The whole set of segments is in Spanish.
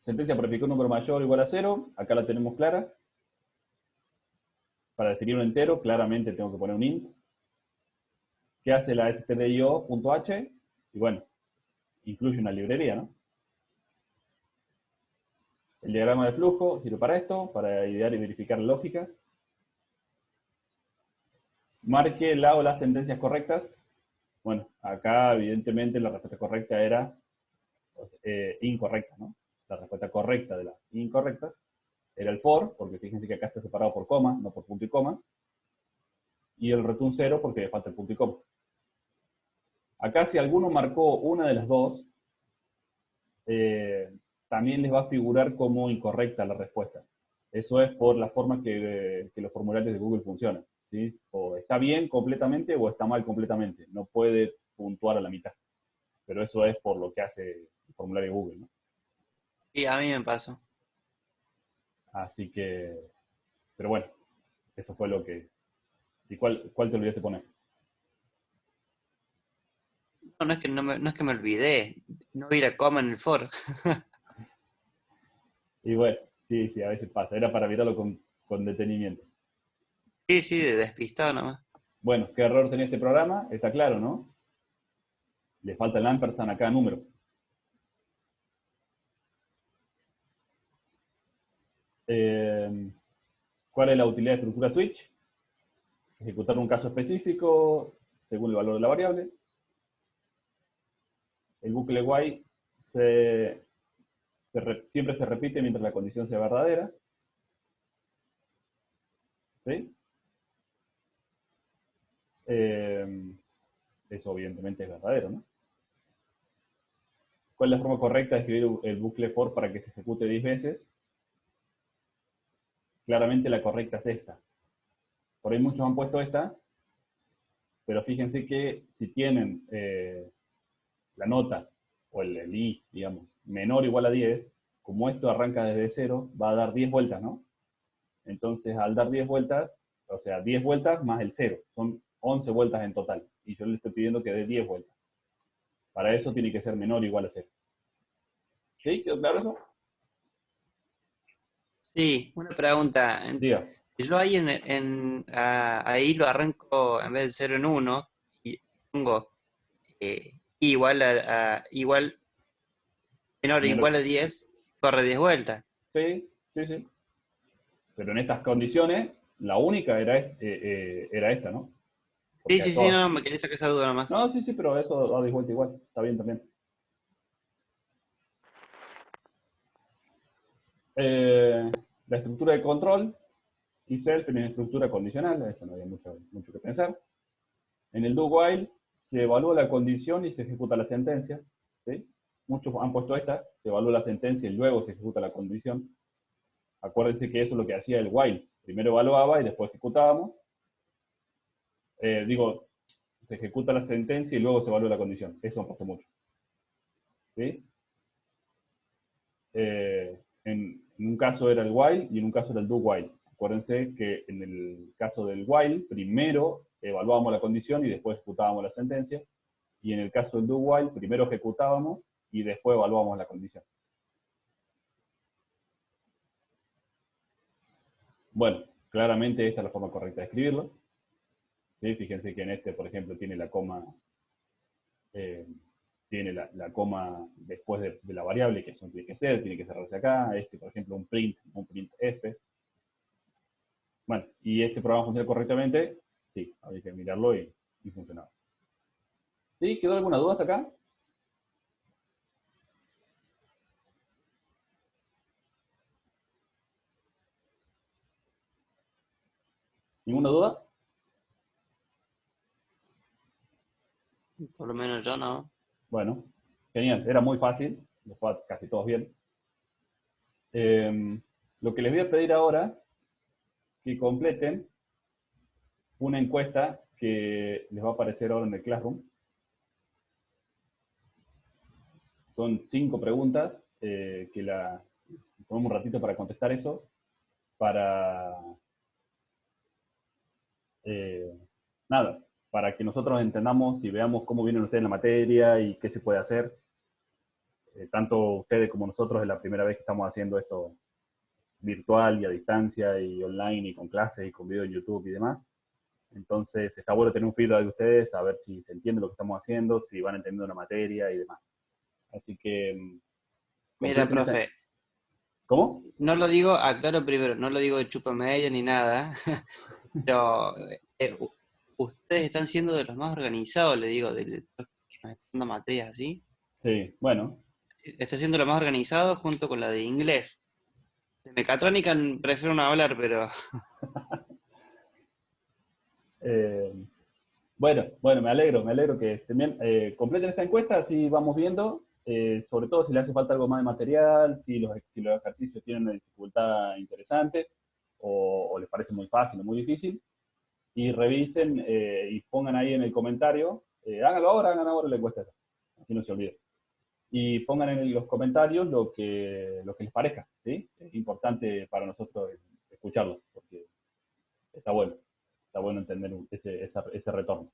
sentencia para verificar un número mayor o igual a 0, acá la tenemos clara. Para definir un entero, claramente tengo que poner un int. ¿Qué hace la stdio.h? Y bueno, incluye una librería, ¿no? El diagrama de flujo sirve para esto, para idear y verificar lógica. Marque la o las sentencias correctas. Bueno, acá evidentemente la respuesta correcta era incorrecta, ¿no? La respuesta correcta de las incorrectas era el for, porque fíjense que acá está separado por coma, no por punto y coma. Y el return 0 porque le falta el punto y coma. Acá si alguno marcó una de las dos, también les va a figurar como incorrecta la respuesta. Eso es por la forma que los formularios de Google funcionan, ¿sí? O está bien completamente o está mal completamente. No puede puntuar a la mitad. Pero eso es por lo que hace el formulario de Google, ¿no? Y a mí me pasó. Así que, pero bueno, eso fue lo que... ¿Y cuál te olvidaste poner? No, no es que me olvidé. No vi la coma en el for. Y bueno, sí, a veces pasa. Era para mirarlo con detenimiento. Sí, sí, de despistado nomás. Bueno, ¿qué error tenía este programa? Está claro, ¿no? Le falta el ampersand a cada número. ¿Cuál es la utilidad de estructura switch? Ejecutar un caso específico según el valor de la variable. El bucle while siempre se repite mientras la condición sea verdadera. ¿Sí? Eso evidentemente es verdadero, ¿no? ¿Cuál es la forma correcta de escribir el bucle for para que se ejecute 10 veces? Claramente la correcta es esta. Por ahí muchos han puesto esta, pero fíjense que si tienen la nota o el i, digamos, menor o igual a 10, como esto arranca desde 0, va a dar 10 vueltas, ¿no? Entonces, al dar 10 vueltas, o sea, 10 vueltas más el 0, son 11 vueltas en total. Y yo le estoy pidiendo que dé 10 vueltas. Para eso tiene que ser menor o igual a 0. ¿Sí? ¿Quedó claro eso? Sí, una pregunta. Diga. Yo ahí ahí lo arranco en vez de 0 en 1 y pongo igual igual menor o Menor. igual a 10, corre 10 vueltas. Sí. Pero en estas condiciones, la única era esta, ¿no? Sí, Porque a sí, sí, todas... no, me quería sacar esa duda nomás. No, sí, pero eso da 10 vueltas igual. Está bien también. La estructura de control y self en estructura condicional, eso no había mucho que pensar. En el do while se evalúa la condición y se ejecuta la sentencia. ¿Sí? Muchos han puesto esta, se evalúa la sentencia y luego se ejecuta la condición. Acuérdense que eso es lo que hacía el while. Primero evaluaba y después ejecutábamos. Se ejecuta la sentencia y luego se evalúa la condición. Eso han puesto mucho. ¿Sí? En un caso era el while y en un caso era el do while. Acuérdense que en el caso del while, primero evaluábamos la condición y después ejecutábamos la sentencia. Y en el caso del do while, primero ejecutábamos y después evaluábamos la condición. Bueno, claramente esta es la forma correcta de escribirlo. ¿Sí? Fíjense que en este, por ejemplo, tiene la coma, eh, tiene la coma después de la variable, que eso tiene que cerrarse acá. Este, por ejemplo, un print f. Bueno, y este programa funciona correctamente, sí, había que mirarlo y funcionaba. ¿Sí? ¿Quedó alguna duda hasta acá? ¿Ninguna duda? Por lo menos yo no. Bueno, genial, era muy fácil, lo fue casi todos bien. Lo que les voy a pedir ahora, que completen una encuesta que les va a aparecer ahora en el Classroom. Son 5 preguntas que tomamos un ratito para contestar eso, para, eh, nada, para que nosotros entendamos y veamos cómo vienen ustedes en la materia y qué se puede hacer. tanto ustedes como nosotros es la primera vez que estamos haciendo esto virtual y a distancia y online y con clases y con video en YouTube y demás. Entonces está bueno tener un feedback de ustedes, a ver si se entiende lo que estamos haciendo, si van entendiendo la materia y demás. Así que Mira, completen esa... profe, ¿Cómo? no lo digo, aclaro primero, no lo digo de chupa media ni nada, pero ustedes están siendo de los más organizados, le digo, de los que nos están dando materias así. Sí, bueno. Está siendo lo más organizado junto con la de inglés. De mecatrónica prefiero no hablar, pero Eh, bueno, me alegro que estén bien. Completen esa encuesta, así vamos viendo, sobre todo si le hace falta algo más de material, si los ejercicios tienen una dificultad interesante, o les parece muy fácil o muy difícil, y revisen y pongan ahí en el comentario, hagan ahora la encuesta, así no se olvide. Y pongan en los comentarios lo que les parezca, ¿sí? Es importante para nosotros escucharlo, porque está bueno. Está bueno entender ese retorno.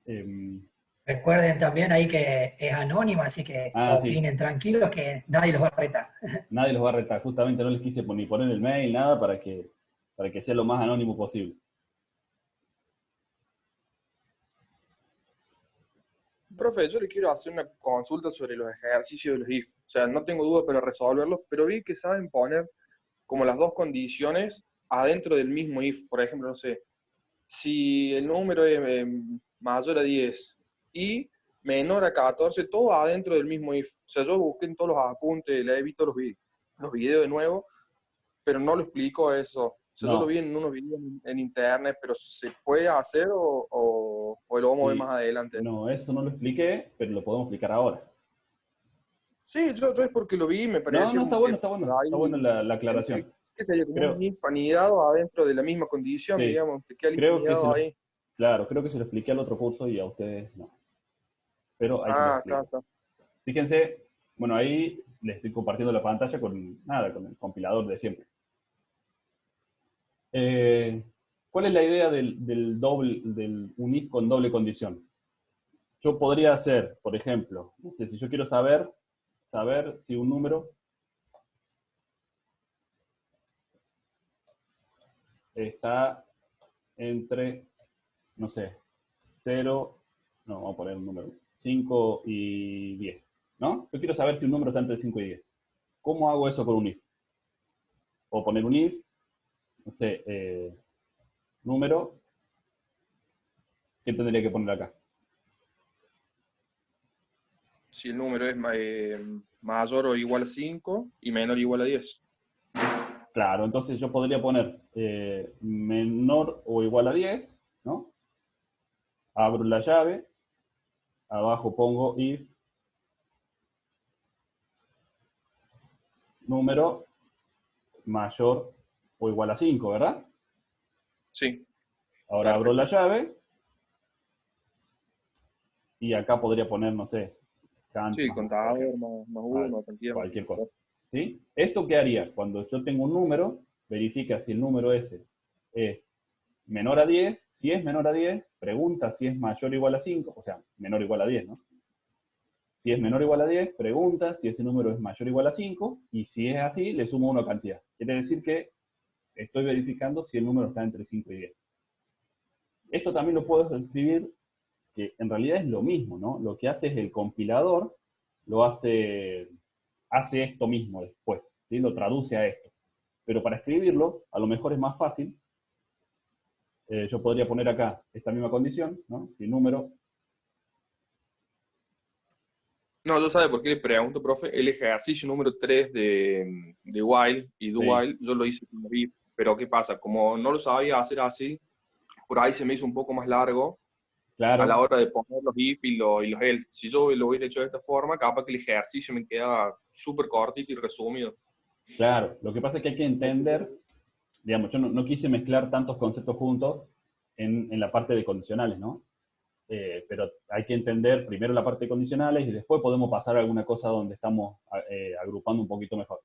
Eh, Recuerden también ahí que es anónimo, así que sí, opinen tranquilos que nadie los va a retar. nadie los va a retar. Justamente no les quise ni poner el mail, nada, para que sea lo más anónimo posible. Profe, yo le quiero hacer una consulta sobre los ejercicios de los if. O sea, no tengo duda para resolverlos, pero vi que saben poner como las dos condiciones adentro del mismo if. Por ejemplo, no sé, si el número es mayor a 10 y menor a 14, todo adentro del mismo if. O sea, yo busqué en todos los apuntes, le he visto los videos de nuevo, pero no lo explico eso. O sea, yo lo No, vi en unos videos en internet, pero ¿se puede hacer o lo vamos a ver más sí, adelante? no, eso no lo expliqué, pero lo podemos explicar ahora. Sí, yo es porque lo vi y me No, pareció no, como que por está bueno ahí, la aclaración. ¿qué sería? Como un Creo, if anidado adentro de la misma condición, sí, digamos, que queda el if creo que se anidado lo, ahí. claro, creo que se lo expliqué al otro curso y a ustedes no. Pero ahí se lo Ah, está, explico. está. Fíjense, bueno, ahí les estoy compartiendo la pantalla con el compilador de siempre. Eh, ¿Cuál es la idea del un if con doble condición? Yo podría hacer, por ejemplo, no sé, si yo quiero saber si un número está entre, no sé, 0, no, vamos a poner un número, 5 y 10, ¿no? Yo quiero saber si un número está entre 5 y 10. ¿Cómo hago eso con un if? O poner un if, no sé, número, ¿qué tendría que poner acá? Si el número es mayor o igual a 5 y menor o igual a 10. Claro, entonces yo podría poner menor o igual a 10, ¿no? Abro la llave, abajo pongo if número mayor o igual a 5, ¿verdad? Sí, Ahora abro la perfecto. llave y acá podría poner, no sé, count Sí, más, por contador, ejemplo, más uno, cantidad. cualquier cosa. ¿Sí? ¿Esto qué haría? Cuando yo tengo un número, verifica si el número ese es menor a 10. Si es menor a 10, pregunta si es mayor o igual a 5, o sea, menor o igual a 10, ¿no? Si es menor o igual a 10, pregunta si ese número es mayor o igual a 5, y si es así, le sumo una cantidad. Quiere decir que estoy verificando si el número está entre 5 y 10. Esto también lo puedo escribir, que en realidad es lo mismo, ¿no? Lo que hace es el compilador, hace esto mismo después, ¿sí? Lo traduce a esto. Pero para escribirlo, a lo mejor es más fácil. Yo podría poner acá esta misma condición, ¿no? Si el número... No, yo sabe por qué le pregunto, profe. El ejercicio número 3 de while y do Sí, while, yo lo hice con if, pero ¿qué pasa? Como no lo sabía hacer así, por ahí se me hizo un poco más largo a la claro, hora de poner los if y los else. Si yo lo hubiera hecho de esta forma, capaz que el ejercicio me quedaba súper cortito y resumido. claro. Lo que pasa es que hay que entender, digamos, yo no quise mezclar tantos conceptos juntos en la parte de condicionales, ¿no? Pero hay que entender primero la parte de condicionales y después podemos pasar a alguna cosa donde estamos agrupando un poquito mejor.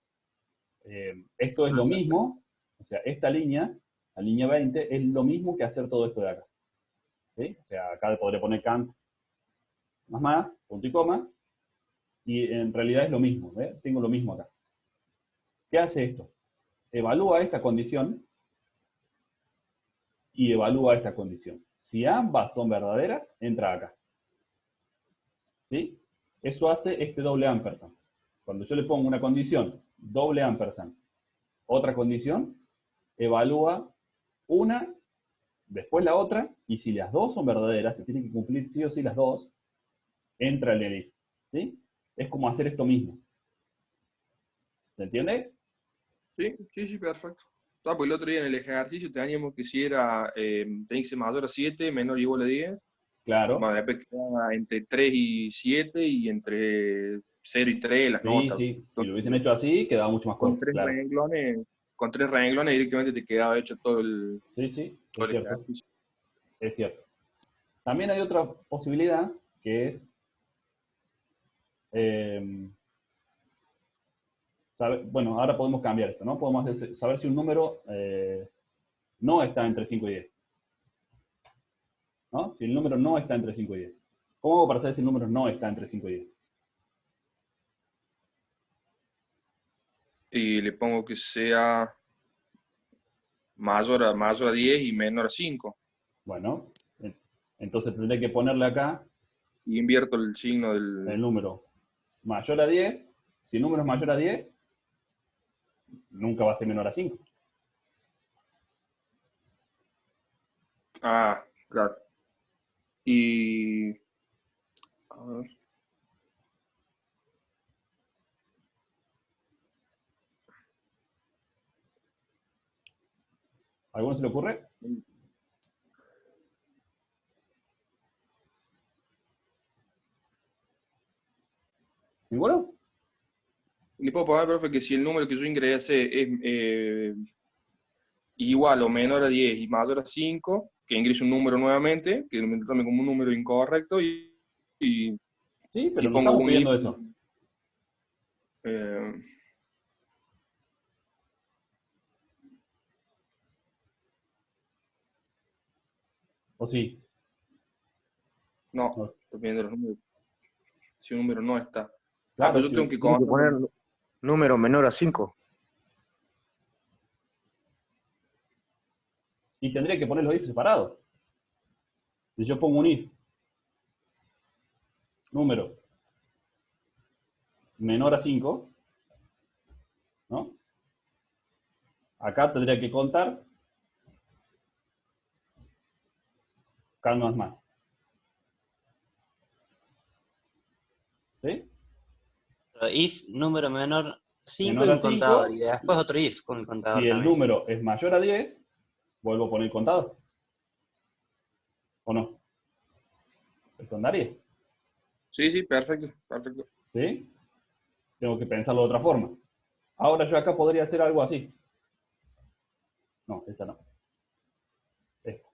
Esto es lo mismo, o sea, esta línea, la línea 20, es lo mismo que hacer todo esto de acá. ¿sí? O sea, acá podría poner Kant más, punto y coma, y en realidad es lo mismo, ¿ves? Tengo lo mismo acá. ¿Qué hace esto? Evalúa esta condición y evalúa esta condición. Si ambas son verdaderas, entra acá. ¿Sí? Eso hace este doble ampersand. Cuando yo le pongo una condición, doble ampersand, otra condición, evalúa una, después la otra, y si las dos son verdaderas, se tienen que cumplir sí o sí las dos, entra el if. ¿Sí? Es como hacer esto mismo. ¿Se entiende? Sí, sí, sí, perfecto. Ah, pues el otro día en el ejercicio teníamos que si era, tenía que ser mayor a 7, menor o igual a 10. Claro. Bueno, después quedaba entre 3 y 7 y entre 0 y 3 las Sí, notas. sí. Si lo Entonces, hubiesen hecho así, quedaba mucho más con corto, tres claro. renglones, con 3 renglones directamente te quedaba hecho todo Sí, sí, todo es el cierto. ejercicio. Es cierto. También hay otra posibilidad que es bueno, ahora podemos cambiar esto, ¿no? Podemos saber si un número no está entre 5 y 10. ¿No? Si el número no está entre 5 y 10. ¿Cómo hago para saber si el número no está entre 5 y 10? Y le pongo que sea mayor a 10 y menor a 5. Bueno, entonces tendré que ponerle acá Y invierto el signo el del... número mayor a 10. Si el número es mayor a 10, nunca va a ser menor a 5. Ah, claro. Y... A ver. ¿Alguno se le ocurre? ¿Ninguno? Le puedo poner, profe, que si el número que yo ingrese es igual o menor a 10 y mayor a 5, que ingrese un número nuevamente, que me tome como un número incorrecto y, Sí, y pero no pongo estamos un if. pidiendo eso. eh, ¿O sí? no, No. estoy pidiendo los números. Si un número no está. Ah, Claro, pero yo sí. tengo que Tiene que contar. poner número menor a 5. Y tendría que poner los if separados. Si yo pongo un if, número menor a 5, ¿no? Acá tendría que contar K no es más. ¿Sí? Pero if número menor a 5 y Menor a un 5. contador. Y después otro if con el Si contador el también. número es mayor a 10, vuelvo a poner contador. ¿O no? ¿Esto andaría? Sí, sí, perfecto, perfecto. ¿Sí? Tengo que pensarlo de otra forma. Ahora yo acá podría hacer algo así. No, esta no. Esta.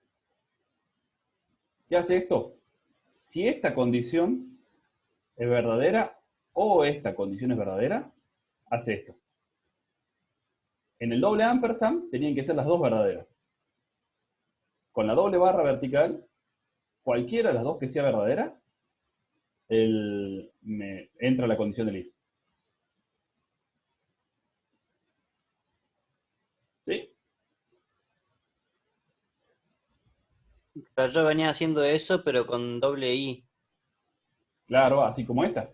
¿Qué hace esto? Si esta condición es verdadera o esta condición es verdadera, hace esto. En el doble ampersand tenían que ser las dos verdaderas. Con la doble barra vertical, cualquiera de las dos que sea verdadera, entra la condición del if. ¿Sí? Pero yo venía haciendo eso, pero con doble i. Claro, así como esta.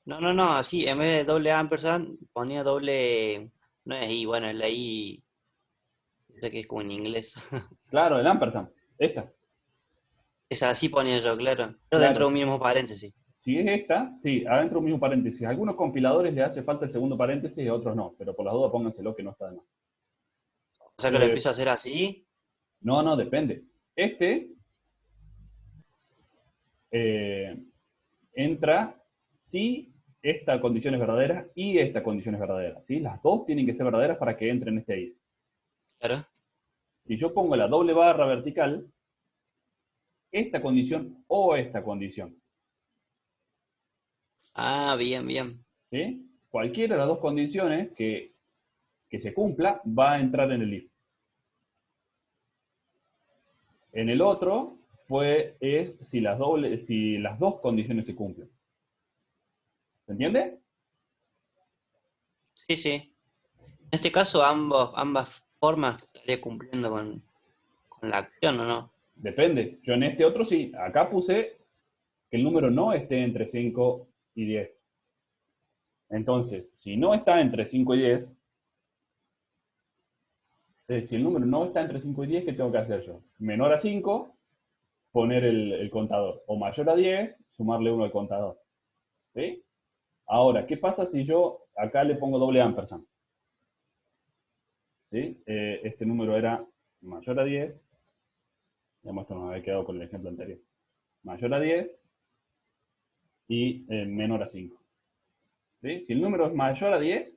No, así, en vez de doble ampersand, ponía doble. No es i, bueno, es la i. Sé que es como en inglés. Claro, el ampersand. Esta. Es así ponía yo, claro. Pero dentro Claro, de un mismo paréntesis. si es esta, sí, adentro un mismo paréntesis. A algunos compiladores le hace falta el segundo paréntesis y a otros no, pero por las dudas pónganselo que no está de más. O sea que lo empiezo a hacer así. No, depende. Este eh, entra si esta condición es verdadera y esta condición es verdadera. ¿Sí? Las dos tienen que ser verdaderas para que entren en este if. Claro. Si yo pongo la doble barra vertical, esta condición o esta condición. Ah, bien, bien. ¿Sí? Cualquiera de las dos condiciones que se cumpla va a entrar en el if. En el otro es si las dos condiciones se cumplen. ¿Se entiende? Sí, sí. En este caso, ambas formas estaría cumpliendo con la acción, ¿o no? Depende. Yo en este otro sí. Acá puse que el número no esté entre 5 y 10. Entonces, si no está entre 5 y 10, si el número no está entre 5 y 10, ¿qué tengo que hacer yo? Menor a 5, poner el contador. O mayor a 10, sumarle 1 al contador. ¿Sí? Ahora, ¿qué pasa si yo acá le pongo doble ampersand? ¿Sí? Este número era mayor a 10. Ya esto me había quedado con el ejemplo anterior. Mayor a 10 y menor a 5. ¿Sí? Si el número es mayor a 10,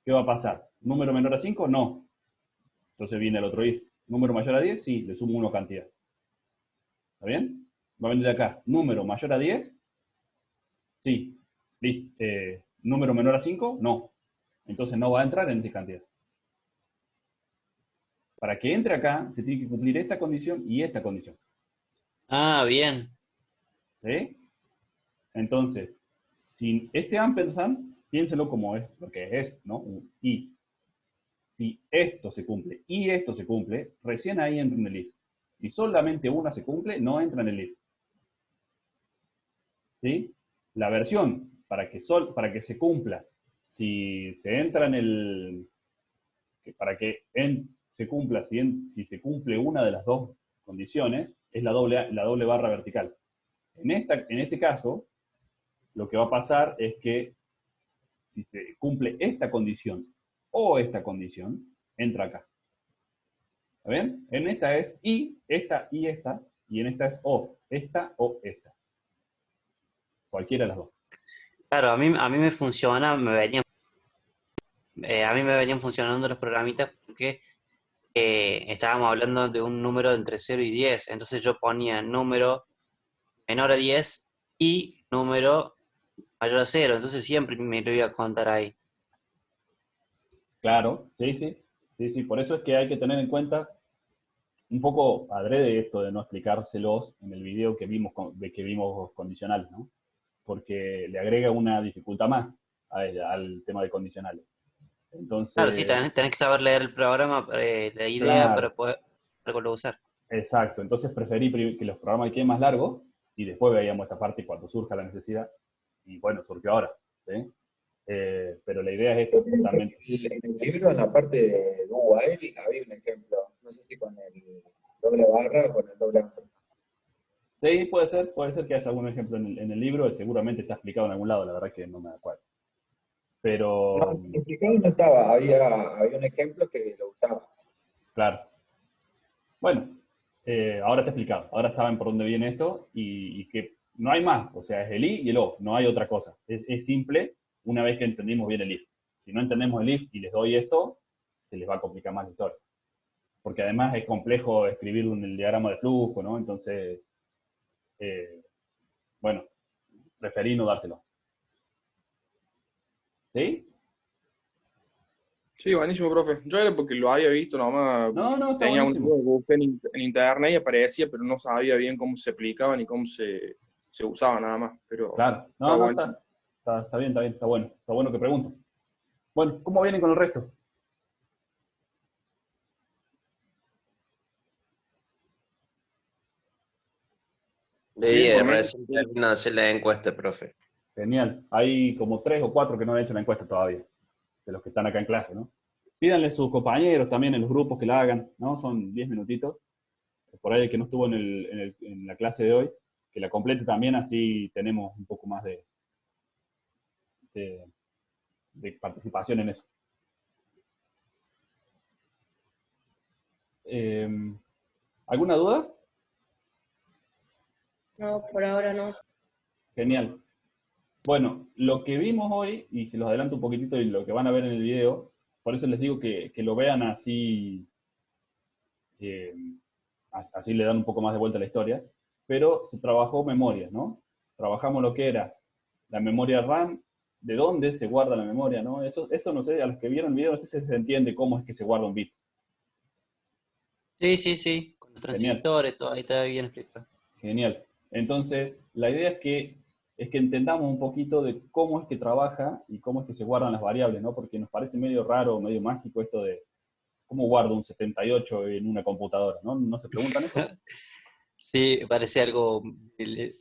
¿qué va a pasar? ¿Número menor a 5? No. Entonces viene el otro if. ¿Número mayor a 10? Sí, le sumo 1 cantidad. ¿Está bien? Va a venir de acá. ¿Número mayor a 10? Sí. ¿Número menor a 5? No. Entonces no va a entrar en esta cantidad. Para que entre acá, se tiene que cumplir esta condición y esta condición. Ah, bien. ¿Sí? Entonces, sin este ampersand, piénselo como es lo que es, ¿no? Un y. Si esto se cumple y esto se cumple, recién ahí entra en el if. Si solamente una se cumple, no entra en el if. ¿Sí? La versión para que se cumpla, si se entra en el... se cumpla, si se cumple una de las dos condiciones, es la doble barra vertical. En este caso, lo que va a pasar es que si se cumple esta condición o esta condición, entra acá. ¿Está bien? En esta es esta, y en esta es esta o esta. Cualquiera de las dos. Claro, a mí me funciona, a mí me venían funcionando los programitas porque estábamos hablando de un número entre 0 y 10. Entonces yo ponía número menor a 10 y número mayor a 0. Entonces siempre me lo iba a contar ahí. Claro, sí. Por eso es que hay que tener en cuenta un poco adrede esto de no explicárselos en el video que vimos condicionales, ¿no? Porque le agrega una dificultad más al tema de condicionales. Claro, sí, Entonces, tenés que saber leer el programa, la idea claro, para poder usar. exacto. Entonces preferí que los programas queden más largos y después veíamos esta parte cuando surja la necesidad. Y bueno, surgió ahora, ¿sí? Pero la idea es esto, justamente. En el libro, en la parte de do while, había un ejemplo. No sé si con el doble barra o con el doble ampersand. Sí, puede ser que haya algún ejemplo en el libro, seguramente está explicado en algún lado, la verdad que no me acuerdo. Pero, No, explicado no estaba, había un ejemplo que lo usaba. claro. Bueno, ahora está explicado, ahora saben por dónde viene esto y que no hay más, o sea, es el i y el o, no hay otra cosa. Es simple una vez que entendimos bien el if. Si no entendemos el if y les doy esto, se les va a complicar más la historia. Porque además es complejo escribir el diagrama de flujo, ¿no? Entonces, bueno, preferí no dárselo. ¿Sí? Sí, buenísimo, profe. Yo era porque lo había visto, nomás No, está tenía un buenísimo. libro que busqué en internet y aparecía, pero no sabía bien cómo se aplicaban ni cómo se usaba nada más. Pero Claro. está No, bueno. está bien, está bueno. Está bueno que pregunto. Bueno, ¿cómo vienen con el resto? Le Bien, por dije, lo menos. recién termino de hacer la encuesta, profe. Genial. Hay como 3 o 4 que no han hecho la encuesta todavía, de los que están acá en clase, ¿no? Pídanle a sus compañeros también en los grupos que la hagan, ¿no? Son 10 minutitos. Por ahí el que no estuvo en la clase de hoy, que la complete también, así tenemos un poco más de, de participación en eso. ¿Alguna duda? No, por ahora no. Genial. Bueno, lo que vimos hoy, y se los adelanto un poquitito y lo que van a ver en el video, por eso les digo que lo vean así, eh, así le dan un poco más de vuelta a la historia, pero se trabajó memoria, ¿no? Trabajamos lo que era la memoria RAM, de dónde se guarda la memoria, ¿no? Eso no sé, a los que vieron el video, no sé si se entiende cómo es que se guarda un bit. Sí, sí, sí. Los transistores, todo ahí está bien explicado. Genial. Entonces, la idea es que entendamos un poquito de cómo es que trabaja y cómo es que se guardan las variables, ¿no? Porque nos parece medio raro, medio mágico esto de cómo guardo un 78 en una computadora, ¿no? ¿No se preguntan eso? Sí, parece algo Algo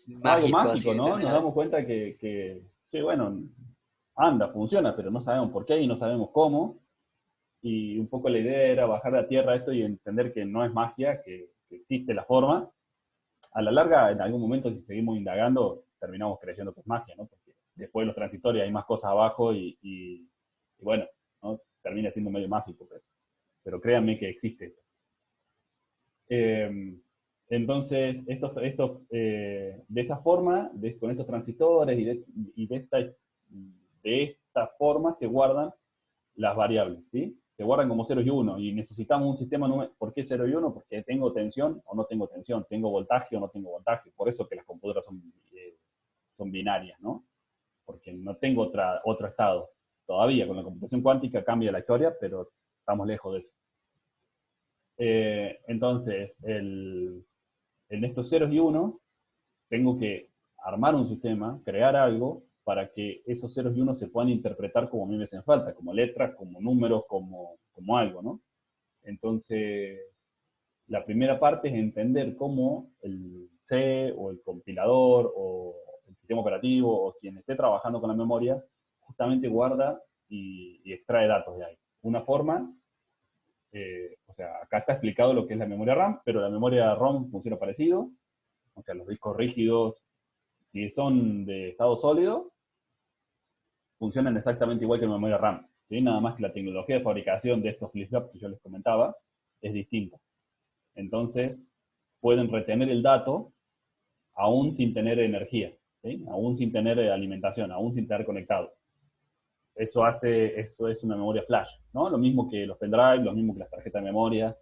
mágico mágico, así de la ¿no? Nos nada. damos cuenta sí, bueno, anda, funciona, pero no sabemos por qué y no sabemos cómo. Y un poco la idea era bajar a tierra esto y entender que no es magia, que existe la forma. A la larga, en algún momento, si seguimos indagando, terminamos creyendo que es magia, ¿no? Porque después de los transitorios hay más cosas abajo y bueno, ¿no? Termina siendo medio mágico, pero créanme que existe. Entonces, de esta forma, con estos transistores de esta forma se guardan las variables, ¿sí? Se guardan como 0 y 1 y necesitamos un sistema numérico. ¿Por qué 0 y 1? Porque tengo tensión o no tengo tensión, tengo voltaje o no tengo voltaje. Por eso que las computadoras son binarias, ¿no? Porque no tengo otro estado. Todavía con la computación cuántica cambia la historia, pero estamos lejos de eso. Entonces, en estos ceros y unos, tengo que armar un sistema, crear algo, para que esos ceros y unos se puedan interpretar como a mí me hacen falta, como letras, como números, como algo, ¿no? Entonces, la primera parte es entender cómo el C o el compilador o el sistema operativo o quien esté trabajando con la memoria justamente guarda y extrae datos de ahí. Una forma, o sea, acá está explicado lo que es la memoria RAM, pero la memoria ROM funciona parecido. O sea, los discos rígidos, si son de estado sólido, funcionan exactamente igual que la memoria RAM. ¿Sí? Nada más que la tecnología de fabricación de estos flip-flops que yo les comentaba es distinta. Entonces, pueden retener el dato aún sin tener energía, ¿sí? Aún sin tener alimentación, aún sin estar conectado. Eso es una memoria flash, ¿no? Lo mismo que los pendrive, lo mismo que las tarjetas de memoria.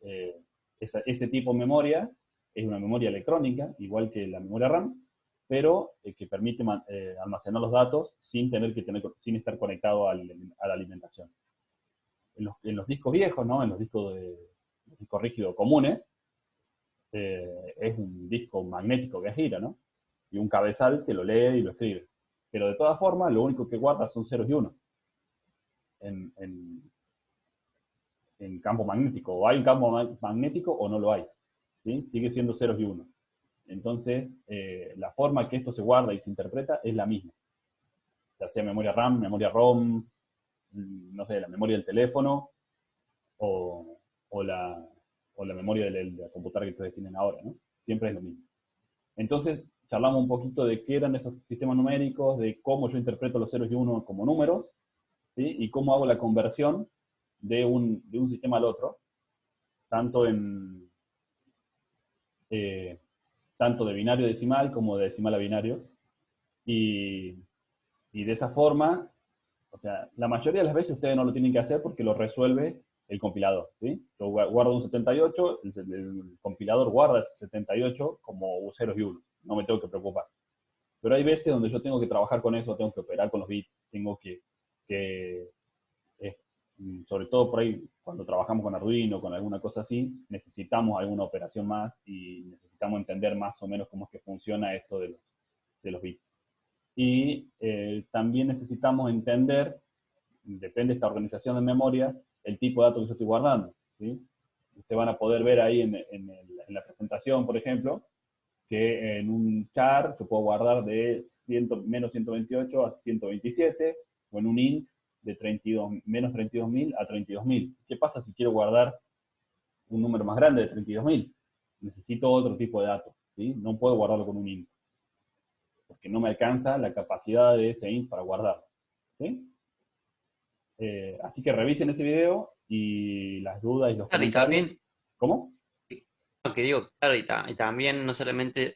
Eh, ese tipo de memoria es una memoria electrónica, igual que la memoria RAM, pero que permite almacenar los datos sin estar conectado a la alimentación. En los discos viejos, ¿no? En los discos rígidos comunes, es un disco magnético que gira, ¿no? Y un cabezal que lo lee y lo escribe. Pero de todas formas, lo único que guarda son ceros y unos en campo magnético. O hay un campo magnético o no lo hay. ¿Sí? Sigue siendo ceros y unos. Entonces, la forma que esto se guarda y se interpreta es la misma. Ya sea memoria RAM, memoria ROM, no sé, la memoria del teléfono o la memoria de la computadora que ustedes tienen ahora, ¿no? Siempre es lo mismo. Entonces, charlamos un poquito de qué eran esos sistemas numéricos, de cómo yo interpreto los ceros y unos como números, ¿sí? Y cómo hago la conversión de un sistema al otro, tanto tanto de binario a decimal como de decimal a binario. Y de esa forma, o sea, la mayoría de las veces ustedes no lo tienen que hacer porque lo resuelve el compilador, ¿sí? Yo guardo un 78, el compilador guarda ese 78 como ceros y unos, no me tengo que preocupar. Pero hay veces donde yo tengo que trabajar con eso, tengo que operar con los bits, tengo que sobre todo por ahí, cuando trabajamos con Arduino, con alguna cosa así, necesitamos alguna operación más y necesitamos entender más o menos cómo es que funciona esto de los bits. Y también necesitamos entender, depende de esta organización de memoria, el tipo de datos que yo estoy guardando, ¿sí? Ustedes van a poder ver ahí en la presentación, por ejemplo, que en un char yo puedo guardar de menos 128 a 127, o en un int de menos 32.000 a 32.000. ¿Qué pasa si quiero guardar un número más grande de 32.000? Necesito otro tipo de datos, ¿sí? No puedo guardarlo con un int, porque no me alcanza la capacidad de ese int para guardarlo, ¿sí? Así que revisen ese video y las dudas y los Claro, y comentarios. también, ¿Cómo? lo que digo, claro, y también no solamente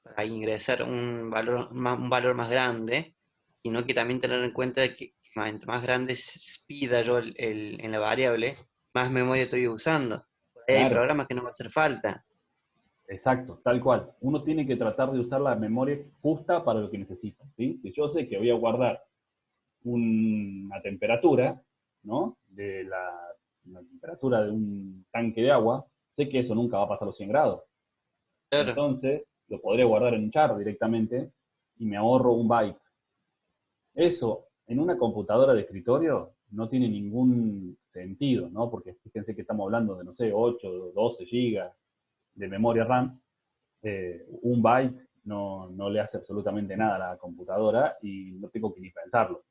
para ingresar un valor más grande, sino que también tener en cuenta que entre más grande pida yo en la variable, más memoria estoy usando. Por ahí hay Claro. programas que no va a hacer falta. Exacto, tal cual. Uno tiene que tratar de usar la memoria justa para lo que necesita, ¿sí? Si yo sé que voy a guardar una temperatura, ¿no? La temperatura de un tanque de agua, sé que eso nunca va a pasar los 100 grados. Claro. Entonces, lo podré guardar en un char directamente y me ahorro un byte. Eso, en una computadora de escritorio, no tiene ningún sentido, ¿no? Porque fíjense que estamos hablando de, no sé, 8, 12 gigas de memoria RAM. Un byte no le hace absolutamente nada a la computadora y no tengo que ni pensarlo.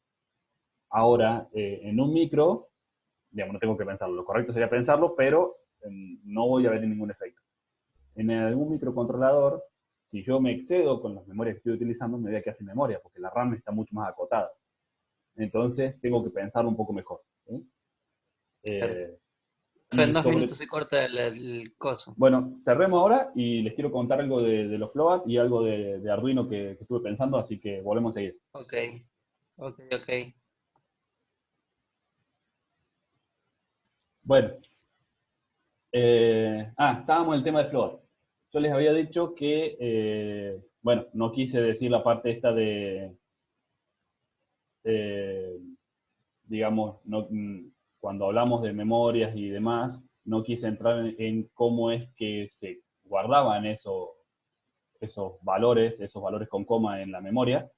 Ahora, en un micro, digamos, no tengo que pensarlo. Lo correcto sería pensarlo, pero no voy a ver ningún efecto. En algún microcontrolador, si yo me excedo con las memorias que estoy utilizando, me voy a quedar sin memoria, porque la RAM está mucho más acotada. Entonces, tengo que pensarlo un poco mejor. ¿Sí? En Y 2 sobre, minutos se corta el coso. bueno, cerremos ahora y les quiero contar algo de los float y algo de Arduino que estuve pensando, así que volvemos a seguir. Ok, ok, ok. Bueno, estábamos en el tema de float. Yo les había dicho que, bueno, no quise decir la parte esta de, eh, digamos, cuando hablamos de memorias y demás, no quise entrar en cómo es que se guardaban esos valores con coma en la memoria,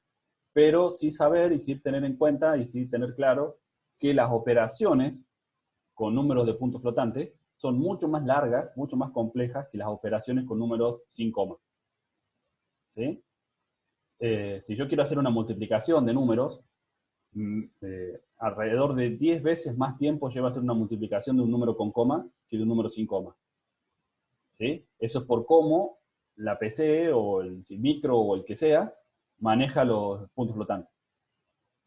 pero sí saber y sí tener en cuenta y sí tener claro que las operaciones con números de puntos flotantes son mucho más largas, mucho más complejas que las operaciones con números sin coma. ¿Sí? Si yo quiero hacer una multiplicación de números, alrededor de 10 veces más tiempo lleva a hacer una multiplicación de un número con coma que de un número sin coma. ¿Sí? Eso es por cómo la PC o el micro o el que sea maneja los puntos flotantes.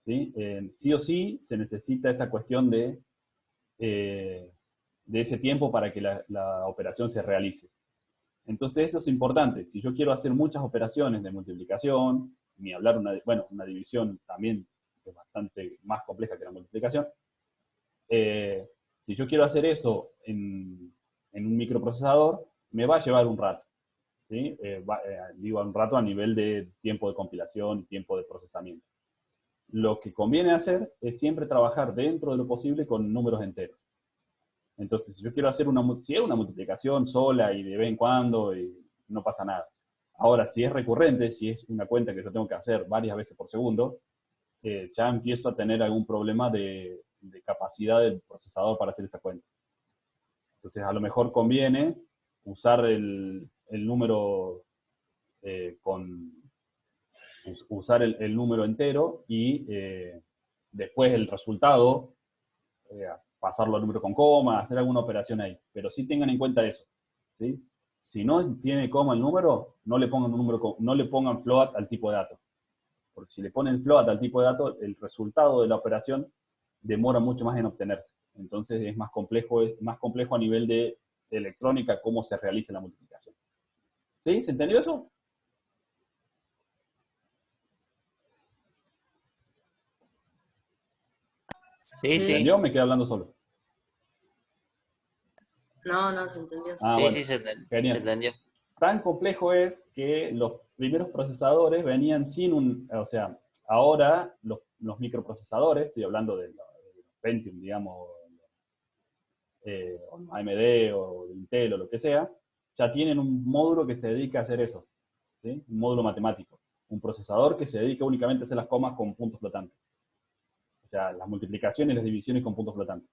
¿Sí? Sí o sí se necesita esta cuestión de ese tiempo para que la operación se realice. Entonces eso es importante. Si yo quiero hacer muchas operaciones de multiplicación, ni hablar una división también es bastante más compleja que la multiplicación, si yo quiero hacer eso en un microprocesador, me va a llevar un rato. ¿Sí? Digo un rato a nivel de tiempo de compilación y tiempo de procesamiento. Lo que conviene hacer es siempre trabajar dentro de lo posible con números enteros. Entonces, si yo quiero hacer si es una multiplicación sola y de vez en cuando, no pasa nada. Ahora, si es recurrente, si es una cuenta que yo tengo que hacer varias veces por segundo, ya empiezo a tener algún problema de capacidad del procesador para hacer esa cuenta. Entonces, a lo mejor conviene usar el número usar el número entero y después el resultado pasarlo al número con coma, hacer alguna operación ahí. Pero sí tengan en cuenta eso. ¿Sí? Si no tiene coma el número, no le pongan no le pongan float al tipo de dato. Porque si le ponen float al tipo de dato, el resultado de la operación demora mucho más en obtenerse. Entonces es más complejo a nivel de electrónica cómo se realiza la multiplicación. ¿Sí? ¿Se entendió eso? Sí, ¿Se sí, entendió? Me quedé hablando solo. No, no se entendió. Ah, sí, bueno, sí, se genial. entendió. Tan complejo es que los primeros procesadores venían sin o sea, ahora los microprocesadores, estoy hablando de los Pentium, digamos, o AMD o Intel o lo que sea, ya tienen un módulo que se dedica a hacer eso, ¿sí? Un módulo matemático, un procesador que se dedica únicamente a hacer las comas con puntos flotantes, o sea, las multiplicaciones y las divisiones con puntos flotantes.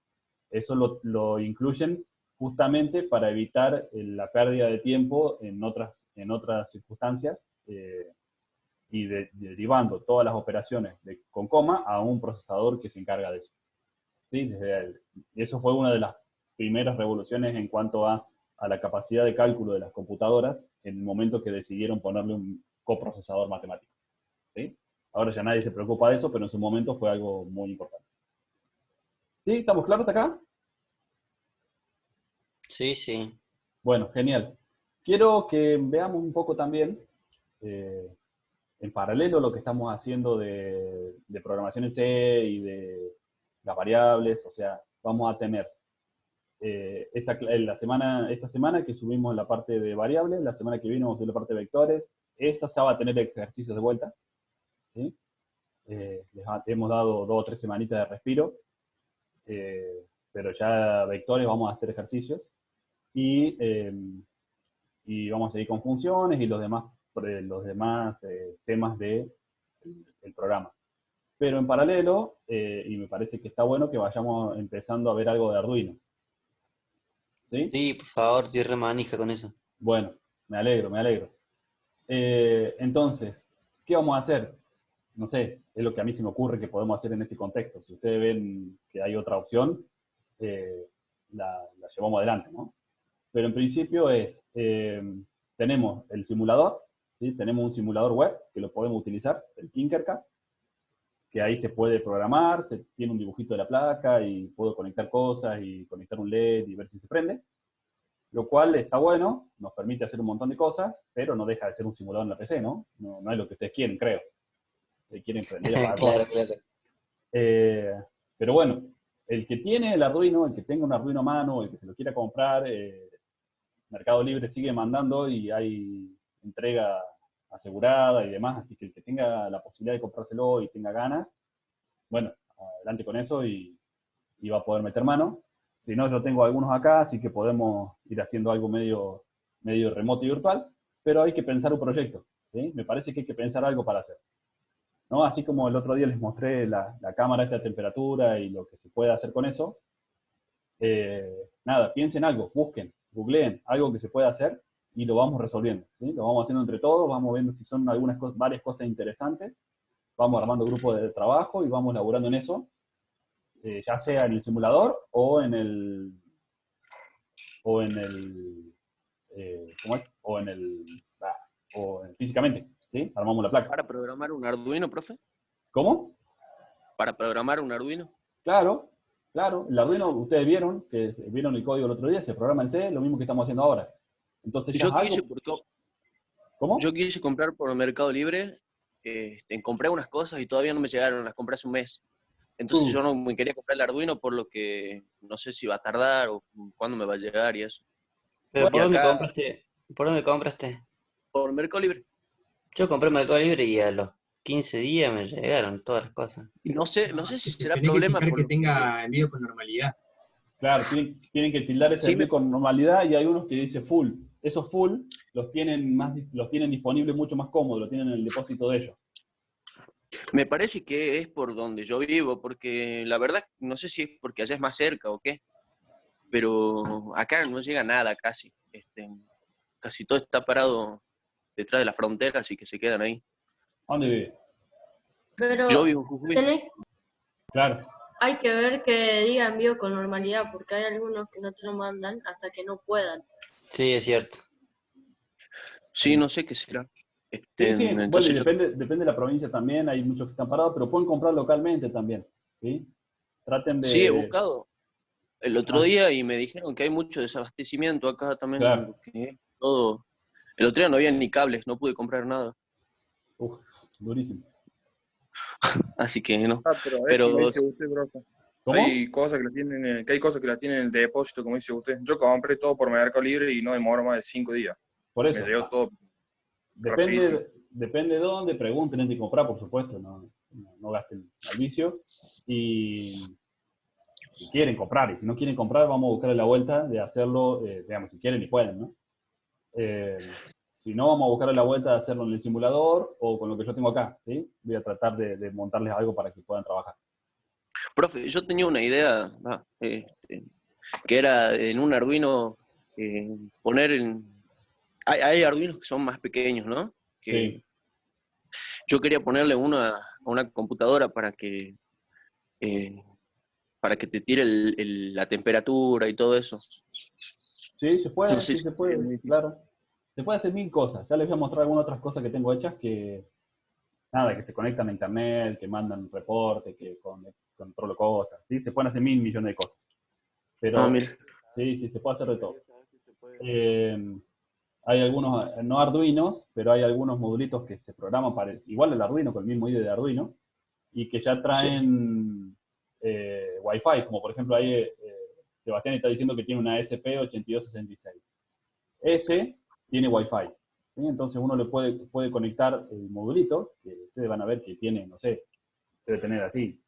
Eso lo incluyen justamente para evitar la pérdida de tiempo en otras circunstancias y derivando todas las operaciones con coma a un procesador que se encarga de eso. ¿Sí? Eso fue una de las primeras revoluciones en cuanto a la capacidad de cálculo de las computadoras en el momento que decidieron ponerle un coprocesador matemático. ¿Sí? Ahora ya nadie se preocupa de eso, pero en su momento fue algo muy importante. ¿Sí? ¿Estamos claros hasta acá? Sí, sí. Bueno, genial. Quiero que veamos un poco también, en paralelo, lo que estamos haciendo de programación en C y de las variables. O sea, vamos a tener esta semana que subimos la parte de variables, la semana que viene vamos a subir la parte de vectores. Esa ya va a tener ejercicios de vuelta. ¿Sí? Hemos dado 2 o 3 semanitas de respiro, pero ya vectores vamos a hacer ejercicios. y vamos a seguir con funciones y los demás temas del programa. Pero en paralelo, y me parece que está bueno que vayamos empezando a ver algo de Arduino. ¿Sí? Sí, por favor, estoy re manija con eso. Bueno, me alegro, me alegro. Entonces, ¿qué vamos a hacer? No sé, es lo que a mí se me ocurre que podemos hacer en este contexto. Si ustedes ven que hay otra opción, la llevamos adelante, ¿no? Pero en principio tenemos el simulador, ¿sí? Tenemos un simulador web que lo podemos utilizar, el Tinkercad, que ahí se puede programar, tiene un dibujito de la placa y puedo conectar cosas y conectar un LED y ver si se prende. Lo cual está bueno, nos permite hacer un montón de cosas, pero no deja de ser un simulador en la PC, ¿no? No es lo que ustedes quieren, creo. Quieren prender y apagar Claro, cosas. claro. Pero bueno, el que tiene el Arduino, el que tenga un Arduino a mano, el que se lo quiera comprar, Mercado Libre sigue mandando y hay entrega asegurada y demás, así que el que tenga la posibilidad de comprárselo y tenga ganas, bueno, adelante con eso y va a poder meter mano. Si no, yo tengo algunos acá, así que podemos ir haciendo algo medio remoto y virtual, pero hay que pensar un proyecto, ¿sí? Me parece que hay que pensar algo para hacer, ¿no? Así como el otro día les mostré la cámara esta de temperatura y lo que se puede hacer con eso, nada, piensen algo, busquen, googleen algo que se pueda hacer y lo vamos resolviendo, ¿sí? Lo vamos haciendo entre todos, vamos viendo si son varias cosas interesantes, vamos armando grupos de trabajo y vamos laburando en eso, ya sea en el simulador o en el ¿cómo es? O físicamente, ¿sí? Armamos la placa. ¿Para programar un Arduino, profe? ¿Cómo? ¿Para programar un Arduino? Claro, el Arduino, ustedes vieron el código el otro día, se programa en C, lo mismo que estamos haciendo ahora. Entonces, Yo quise, ¿cómo? Yo quise comprar por Mercado Libre, compré unas cosas y todavía no me llegaron, las compré hace un mes. Entonces yo no me quería comprar el Arduino por lo que no sé si va a tardar o cuándo me va a llegar y eso. ¿Pero Bueno, por dónde compraste? ¿Por dónde compraste? Por Mercado Libre. Yo compré en Mercado Libre y a los 15 días me llegaron todas las cosas. Y no sé si será Tenés problema que fijar por que lo tenga envío con normalidad. claro, tienen que tildar ese Sí, envío con normalidad y hay unos que dice full. Esos full los tienen disponibles mucho más cómodos, los tienen en el depósito de ellos. me parece que es por donde yo vivo, porque la verdad no sé si es porque allá es más cerca o qué, pero acá no llega nada casi. Casi todo está parado detrás de la frontera, así que se quedan ahí. ¿A dónde vive? Pero Yo vivo en Jujuy. Claro. hay que ver que diga envío con normalidad, porque hay algunos que no te lo mandan hasta que no puedan. Sí, es cierto. Sí, no sé qué será. Sí, bueno, y Entonces depende de la provincia también, hay muchos que están parados, pero pueden comprar localmente también, ¿sí? Traten de... sí, he buscado el otro Ah, día y me dijeron que hay mucho desabastecimiento acá también. claro. Que todo. El otro día no había ni cables, no pude comprar nada. Uf, durísimo. Así que no. Pero es Pero como dice usted, profe. ¿Cómo? Hay cosas que hay cosas que la tienen en el depósito, como dice usted. Yo compré todo por Mercado Libre y no demoro más de 5 días. Por Me eso. llegó todo rapidísimo. Depende de dónde, pregunten antes de comprar, por supuesto, no gasten al vicio. Y si quieren comprar, y si no quieren comprar, vamos a buscar la vuelta de hacerlo, digamos, si quieren y pueden, ¿no? Si no, vamos a buscar la vuelta de hacerlo en el simulador o con lo que yo tengo acá, ¿sí? Voy a tratar de montarles algo para que puedan trabajar. profe, yo tenía una idea, que era en un Arduino poner en... Hay Arduinos que son más pequeños, ¿no? Que Sí. yo quería ponerle a una computadora para que te tire la temperatura y todo eso. Sí, se puede, No sé sí si se es puede, muy difícil. claro. Se puede hacer 1000 cosas. Ya les voy a mostrar algunas otras cosas que tengo hechas que, nada, que se conectan a internet, que mandan reportes, que controlo cosas, ¿sí? Se pueden hacer 1000 millones de cosas. Pero, Mira. sí, se puede hacer de todo. Hay algunos, no Arduinos, pero hay algunos modulitos que se programan para, igual el Arduino, con el mismo IDE de Arduino, y que ya traen Wi-Fi, como por ejemplo ahí Sebastián está diciendo que tiene una SP8266. Ese tiene Wi-Fi, ¿sí? Entonces uno le puede conectar el modulito, que ustedes van a ver que tiene, no sé, debe tener así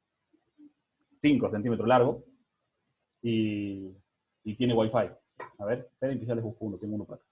5 centímetros largo, y tiene Wi-Fi. A ver, esperen que ya les busco uno, tengo uno para acá.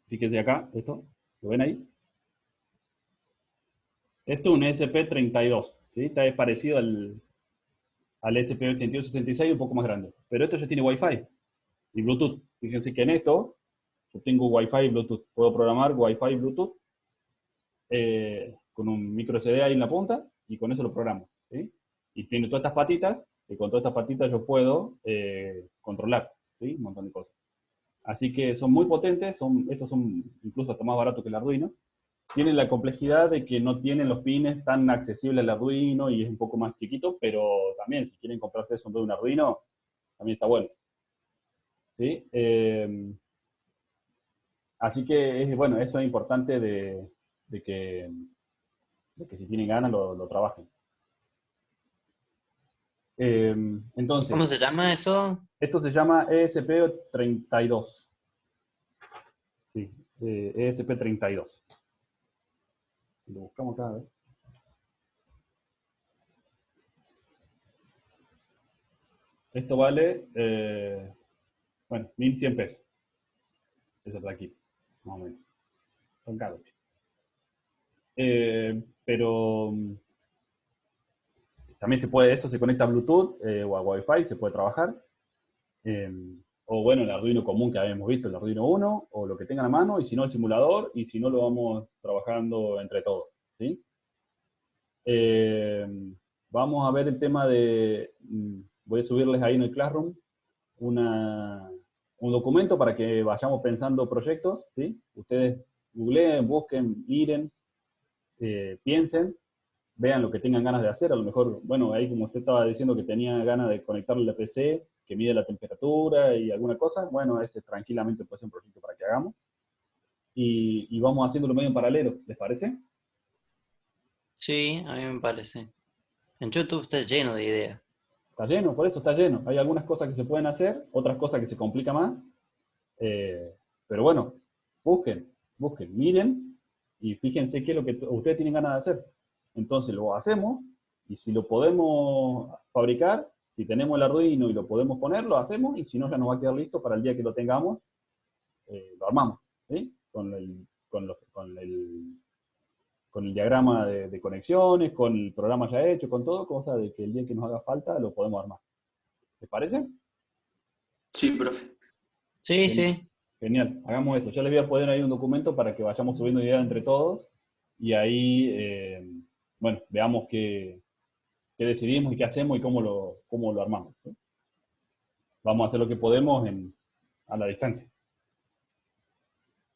Fíjense acá, esto, ¿lo ven ahí? Esto es un ESP32, ¿sí? Está parecido al ESP8266, un poco más grande. Pero esto ya tiene Wi-Fi y Bluetooth. Fíjense que en esto yo tengo Wi-Fi y Bluetooth. Puedo programar Wi-Fi y Bluetooth con un micro SD ahí en la punta y con eso lo programo, ¿sí? Y tiene todas estas patitas, y con todas estas patitas yo puedo controlar, ¿sí? Un montón de cosas. Así que son muy potentes, estos son incluso hasta más baratos que el Arduino. Tienen la complejidad de que no tienen los pines tan accesibles al Arduino y es un poco más chiquito, pero también si quieren comprarse eso de un Arduino, también está bueno. ¿Sí? Así que, bueno, eso es importante de que si tienen ganas lo trabajen. Entonces, ¿Cómo se llama eso? esto se llama ESP32. Sí, ESP32. Lo buscamos acá, a ver. Esto vale, bueno, 1.100 pesos. Eso está aquí, más o menos. Son caros. Pero también se puede, eso se conecta a Bluetooth o a Wi-Fi, se puede trabajar. O bueno, el Arduino común que habíamos visto, el Arduino 1, o lo que tengan a mano, y si no el simulador, y si no lo vamos trabajando entre todos, ¿sí? Vamos a ver el tema de, voy a subirles ahí en el Classroom un documento para que vayamos pensando proyectos, ¿sí? Ustedes googleen, busquen, miren, piensen, vean lo que tengan ganas de hacer. A lo mejor, bueno, ahí como usted estaba diciendo que tenía ganas de conectarle la PC, que mide la temperatura y alguna cosa, bueno, ese tranquilamente puede ser un proyecto para que hagamos. Y vamos haciéndolo medio en paralelo, ¿les parece? Sí, a mí me parece. En YouTube está lleno de ideas. Está lleno, por eso está lleno. Hay algunas cosas que se pueden hacer, otras cosas que se complica más. Pero bueno, busquen, miren y fíjense qué es lo que ustedes tienen ganas de hacer. Entonces lo hacemos y si lo podemos fabricar, si tenemos el Arduino y lo podemos poner, lo hacemos y si no ya nos va a quedar listo para el día que lo tengamos, lo armamos, ¿sí? Con el diagrama de conexiones, con el programa ya hecho, con todo, cosa de que el día que nos haga falta lo podemos armar. ¿Les parece? Sí, profe. Sí, sí. Genial, hagamos eso. Ya les voy a poner ahí un documento para que vayamos subiendo ideas entre todos y ahí, bueno, veamos qué decidimos y qué hacemos y cómo lo armamos, ¿sí? Vamos a hacer lo que podemos a la distancia.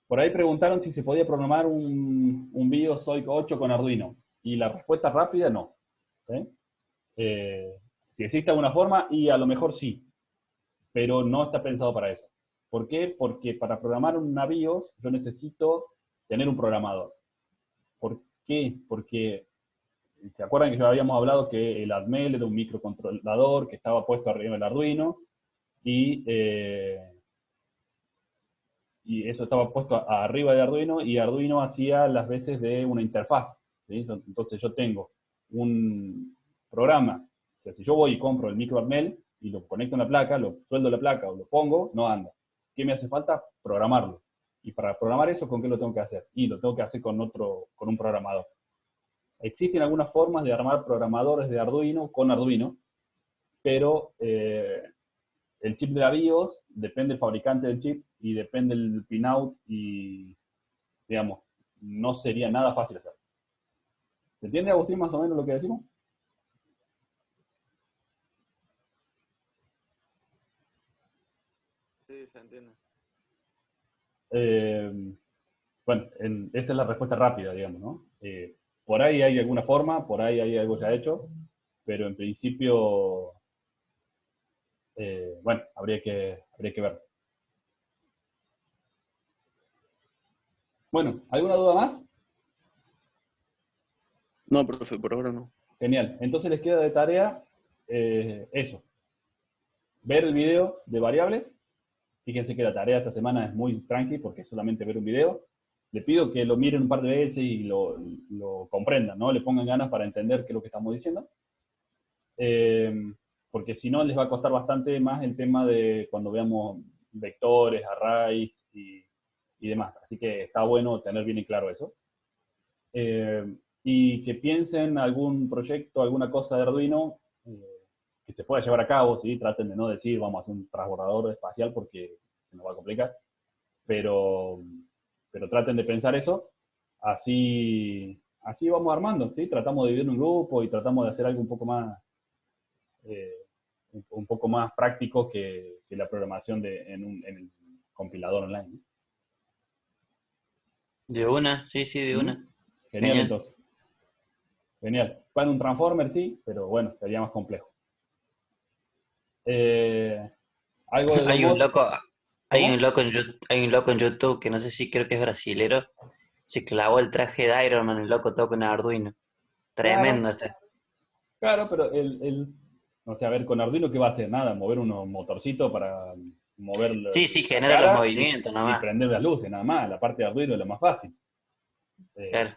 Por ahí preguntaron si se podía programar un BIOS 8 con Arduino. Y la respuesta rápida, no. ¿Sí? Si existe alguna forma, y a lo mejor sí, pero no está pensado para eso. ¿Por qué? Porque para programar una BIOS yo necesito tener un programador. ¿Por qué? Porque, ¿se acuerdan que ya habíamos hablado que el Atmel era un microcontrolador que estaba puesto arriba del Arduino? Y eso estaba puesto arriba de Arduino, y Arduino hacía las veces de una interfaz, ¿sí? Entonces yo tengo un programa, o sea, si yo voy y compro el micro Atmel y lo conecto en la placa, lo sueldo a la placa o lo pongo, no anda. ¿Qué me hace falta? Programarlo. Y para programar eso, ¿con qué lo tengo que hacer? Y lo tengo que hacer con un programador. Existen algunas formas de armar programadores de Arduino con Arduino, pero el chip de la BIOS depende del fabricante del chip y depende del pinout y, digamos, no sería nada fácil hacerlo. ¿Se entiende, Agustín, más o menos lo que decimos? Sí, se entiende. Bueno, esa es la respuesta rápida, digamos, ¿no? Por ahí hay alguna forma, por ahí hay algo ya hecho, pero en principio Bueno, habría que ver. Bueno, ¿alguna duda más? No, profe, por ahora no. Genial. Entonces les queda de tarea eso. Ver el video de variables. Fíjense que la tarea esta semana es muy tranqui porque es solamente ver un video. Le pido que lo miren un par de veces y lo comprendan, ¿no? Le pongan ganas para entender qué es lo que estamos diciendo. Porque si no les va a costar bastante más el tema de cuando veamos vectores, arrays y demás. Así que está bueno tener bien en claro eso. Y que piensen algún proyecto, alguna cosa de Arduino que se pueda llevar a cabo, ¿sí? Traten de no decir vamos a hacer un transbordador espacial porque se nos va a complicar, pero traten de pensar eso, así vamos armando, ¿sí? Tratamos de dividir un grupo y tratamos de hacer algo un poco más práctico que la programación en el compilador online, ¿no? De una, sí, de una. Genial, entonces. Genial. Para un transformer sí, pero bueno, sería más complejo. Algo de Hay un robots. loco, hay ¿Cómo? un loco en YouTube que no sé si creo que es brasilero, se clavó el traje de Iron Man, el loco todo con Arduino. Tremendo este. Claro, pero o sea, a ver, con Arduino, ¿qué va a hacer? Nada, mover unos motorcitos para mover Sí, la genera los cara movimientos y nomás. prender las luces, nada más. La parte de Arduino es lo más fácil. Claro.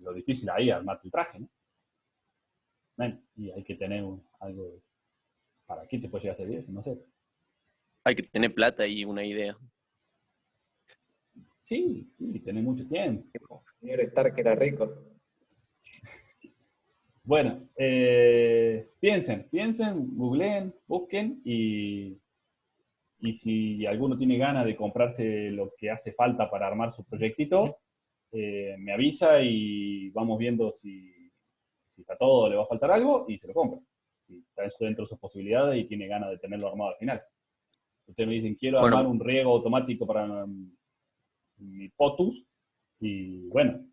Lo difícil ahí es armar el traje, ¿no? Bueno, y hay que tener algo. ¿Para qué te puede llegar a servir eso? No sé. Hay que tener plata y una idea. Sí, tener mucho tiempo. Señor Stark era rico. Bueno, piensen, googleen, busquen y si alguno tiene ganas de comprarse lo que hace falta para armar su proyectito, me avisa y vamos viendo si está todo, le va a faltar algo y se lo compra. Si está dentro de sus posibilidades y tiene ganas de tenerlo armado al final. Ustedes me dicen, quiero Bueno. armar un riego automático para mi POTUS y bueno,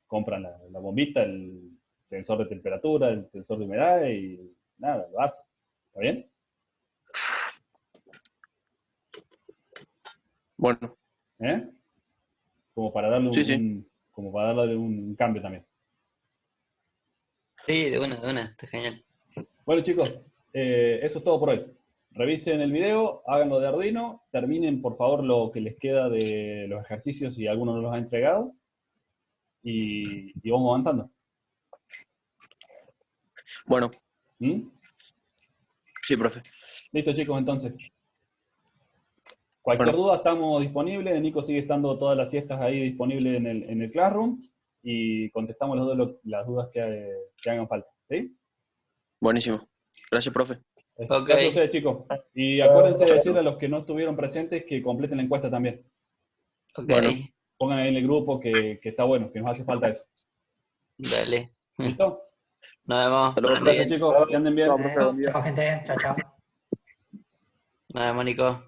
compran la bombita, el sensor de temperatura, el sensor de humedad y nada, lo hacen. ¿Está bien? Bueno, ¿Eh? Como para darle Sí. como para darle un cambio también. Sí, de una, está genial. Bueno, chicos, eso es todo por hoy. Revisen el video, háganlo de Arduino, terminen por favor lo que les queda de los ejercicios si alguno no los ha entregado y vamos avanzando. Bueno, ¿Mm? sí, profe. Listo, chicos, entonces. Cualquier duda estamos disponibles. Nico sigue estando todas las siestas ahí disponible en el Classroom y contestamos las dudas que hagan falta. ¿Sí? Buenísimo. Gracias, profe. Ok. Gracias a ustedes, chicos. Y acuérdense de decirle a los que no estuvieron presentes que completen la encuesta también. Ok, Bueno. Pongan ahí en el grupo que está bueno, que nos hace falta eso. dale. ¿Listo? Nos vemos. Hasta luego, Ande Gracias, bien. chicos. Que anden bien. Chao, profe, buen día. Chao, gente. Chao, chao. Nos vemos, Nico.